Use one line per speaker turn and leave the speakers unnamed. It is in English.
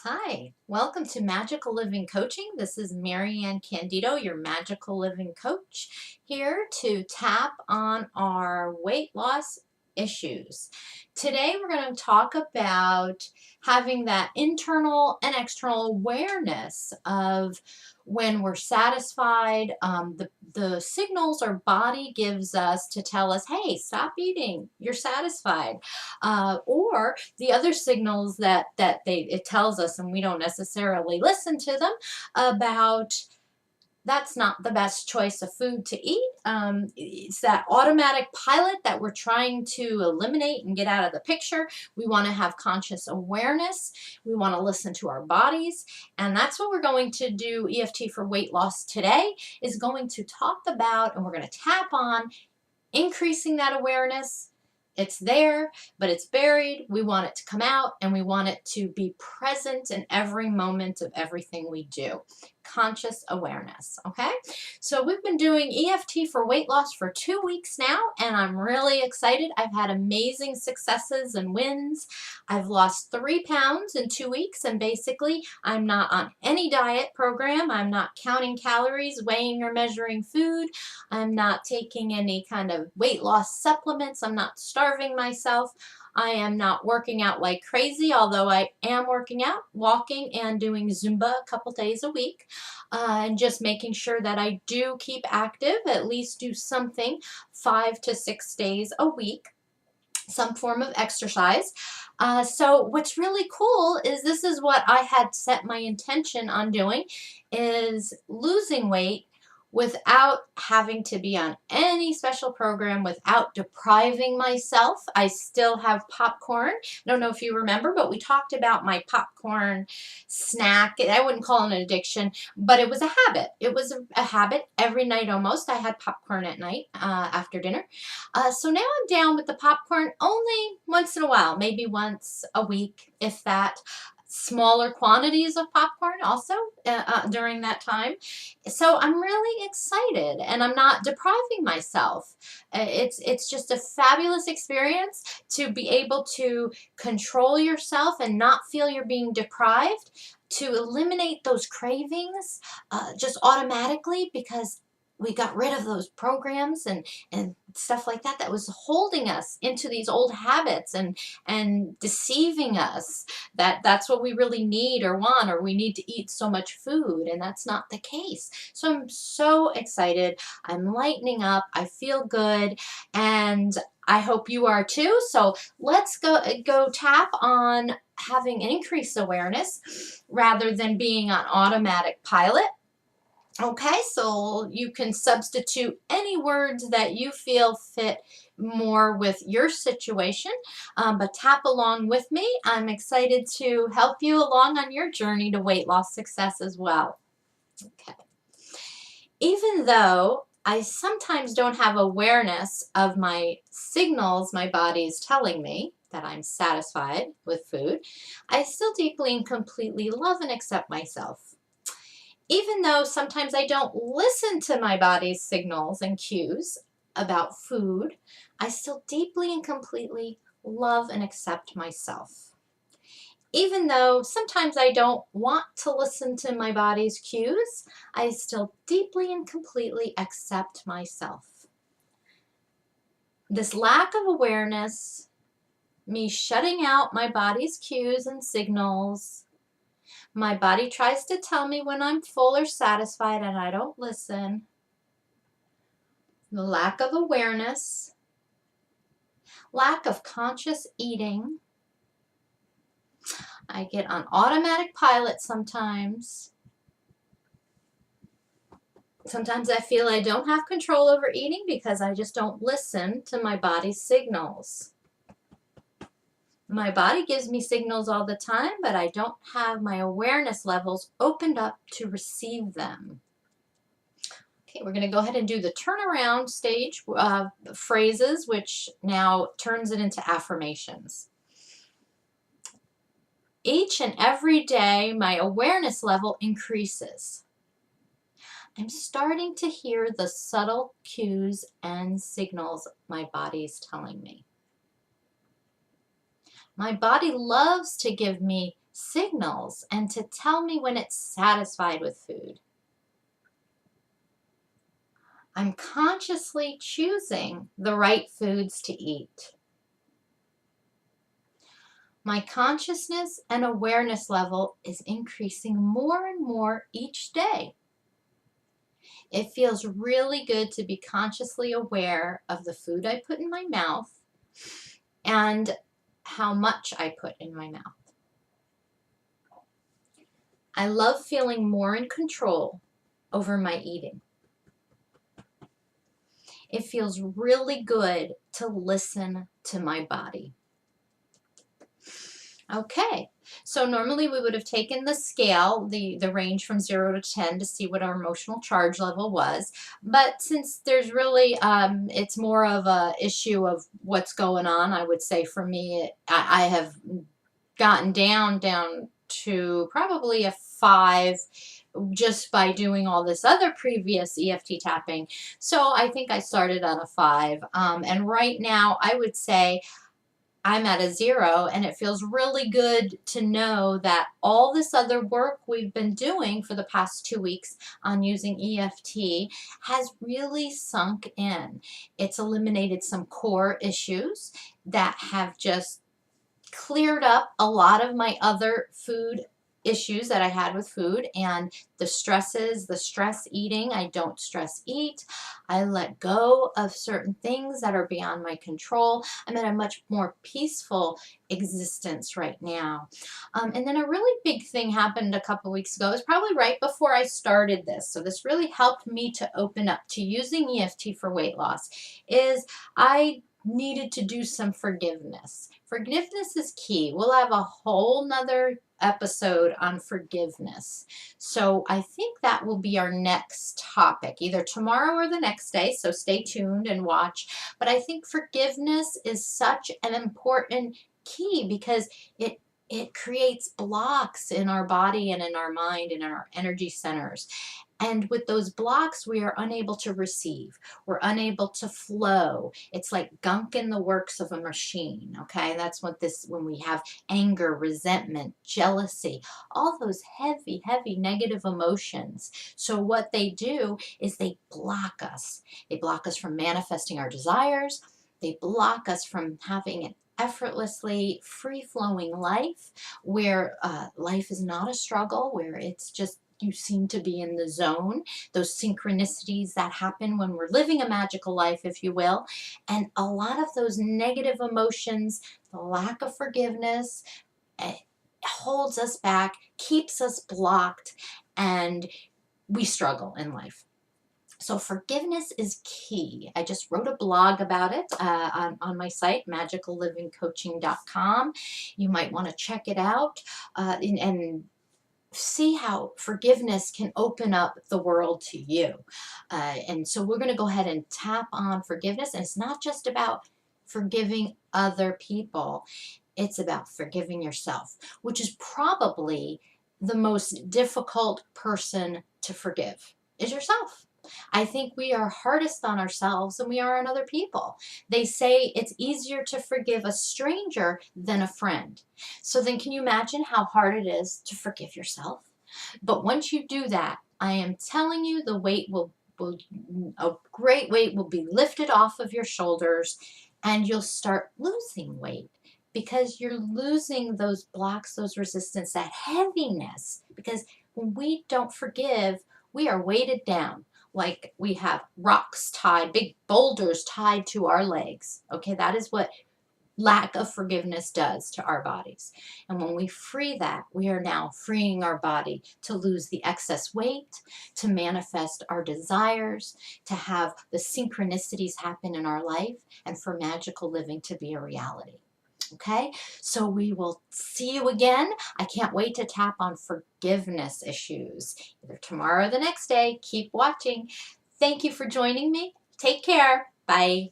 Hi, welcome to Magical Living Coaching. This is Marianne Candido, your Magical Living Coach, here to tap on our weight loss issues. Today we're going to talk about having that internal and external awareness of when we're satisfied, the signals our body gives us to tell us, hey, stop eating, you're satisfied. Or the other signals that it tells us and we don't necessarily listen to them about that's not the best choice of food to eat. It's that automatic pilot that we're trying to eliminate and get out of the picture. We want to have conscious awareness. We want to listen to our bodies. And that's what we're going to do EFT for weight loss today is going to talk about, and we're going to tap on increasing that awareness. It's there, but it's buried. We want it to come out and we want it to be present in every moment of everything we do. Conscious awareness, okay? So we've been doing EFT for weight loss for 2 weeks now, and I'm really excited. I've had amazing successes and wins. I've lost 3 pounds in 2 weeks, and basically I'm not on any diet program. I'm not counting calories, weighing or measuring food. I'm not taking any kind of weight loss supplements. I'm not starving myself. I am not working out like crazy, although I am working out, walking and doing Zumba a couple days a week, and just making sure that I do keep active, at least do something 5 to 6 days a week, some form of exercise. So what's really cool is this is what I had set my intention on doing, is losing weight without having to be on any special program, without depriving myself. I still have popcorn. I don't know if you remember, but we talked about my popcorn snack. I wouldn't call it an addiction, but it was a habit. It was a habit. Every night almost, I had popcorn at night after dinner. So now I'm down with the popcorn only once in a while, maybe once a week, if that. Smaller quantities of popcorn also during that time. So I'm really excited and I'm not depriving myself. It's just a fabulous experience to be able to control yourself and not feel you're being deprived, to eliminate those cravings just automatically because we got rid of those programs and stuff like that that was holding us into these old habits and deceiving us that that's what we really need or want, or we need to eat so much food, and that's not the case. So I'm so excited. I'm lightening up. I feel good, and I hope you are too. So let's go tap on having increased awareness rather than being on automatic pilot. Okay, so you can substitute any words that you feel fit more with your situation, but tap along with me. I'm excited to help you along on your journey to weight loss success as well. Okay. Even though I sometimes don't have awareness of my signals my body is telling me that I'm satisfied with food, I still deeply and completely love and accept myself. Even though sometimes I don't listen to my body's signals and cues about food, I still deeply and completely love and accept myself. Even though sometimes I don't want to listen to my body's cues, I still deeply and completely accept myself. This lack of awareness, me shutting out my body's cues and signals, my body tries to tell me when I'm full or satisfied and I don't listen. The lack of awareness, lack of conscious eating. I get on automatic pilot sometimes. Sometimes I feel I don't have control over eating because I just don't listen to my body's signals. My body gives me signals all the time, but I don't have my awareness levels opened up to receive them. Okay, we're going to go ahead and do the turnaround stage phrases, which now turns it into affirmations. Each and every day, my awareness level increases. I'm starting to hear the subtle cues and signals my body's telling me. My body loves to give me signals and to tell me when it's satisfied with food. I'm consciously choosing the right foods to eat. My consciousness and awareness level is increasing more and more each day. It feels really good to be consciously aware of the food I put in my mouth and how much I put in my mouth. I love feeling more in control over my eating. It feels really good to listen to my body. Okay, so normally we would have taken the scale, the range from 0 to 10 to see what our emotional charge level was. But since there's really, it's more of a issue of what's going on, I would say for me, I have gotten down to probably a 5 just by doing all this other previous EFT tapping. So I think I started on a 5. And right now I would say I'm at a 0, and it feels really good to know that all this other work we've been doing for the past 2 weeks on using EFT has really sunk in. It's eliminated some core issues that have just cleared up a lot of my other food issues that I had with food and the stresses, the stress eating. I don't stress eat. I let go of certain things that are beyond my control. I'm in a much more peaceful existence right now. And then a really big thing happened a couple weeks ago. It was probably right before I started this. So this really helped me to open up to using EFT for weight loss is I needed to do some forgiveness. Forgiveness is key. We'll have a whole nother episode on forgiveness. So I think that will be our next topic, either tomorrow or the next day. So stay tuned and watch. But I think forgiveness is such an important key because it creates blocks in our body and in our mind and in our energy centers. And with those blocks, we are unable to receive. We're unable to flow. It's like gunk in the works of a machine, okay? That's what this, when we have anger, resentment, jealousy, all those heavy, heavy negative emotions. So what they do is they block us. They block us from manifesting our desires. They block us from having an effortlessly free-flowing life where life is not a struggle, where it's just you seem to be in the zone, those synchronicities that happen when we're living a magical life, if you will. And a lot of those negative emotions, the lack of forgiveness, holds us back, keeps us blocked, and we struggle in life. So forgiveness is key. I just wrote a blog about it on my site, magicallivingcoaching.com. You might want to check it out and see how forgiveness can open up the world to you. And so we're going to go ahead and tap on forgiveness. And it's not just about forgiving other people. It's about forgiving yourself, which is probably the most difficult person to forgive is yourself. I think we are hardest on ourselves than we are on other people. They say it's easier to forgive a stranger than a friend. So then can you imagine how hard it is to forgive yourself? But once you do that, I am telling you the weight a great weight will be lifted off of your shoulders and you'll start losing weight because you're losing those blocks, those resistance, that heaviness. Because when we don't forgive, we are weighted down. Like we have rocks tied, big boulders tied to our legs. Okay, that is what lack of forgiveness does to our bodies. And when we free that, we are now freeing our body to lose the excess weight, to manifest our desires, to have the synchronicities happen in our life, and for magical living to be a reality. Okay, so we will see you again. I can't wait to tap on forgiveness issues either tomorrow or the next day. Keep watching. Thank you for joining me. Take care. Bye.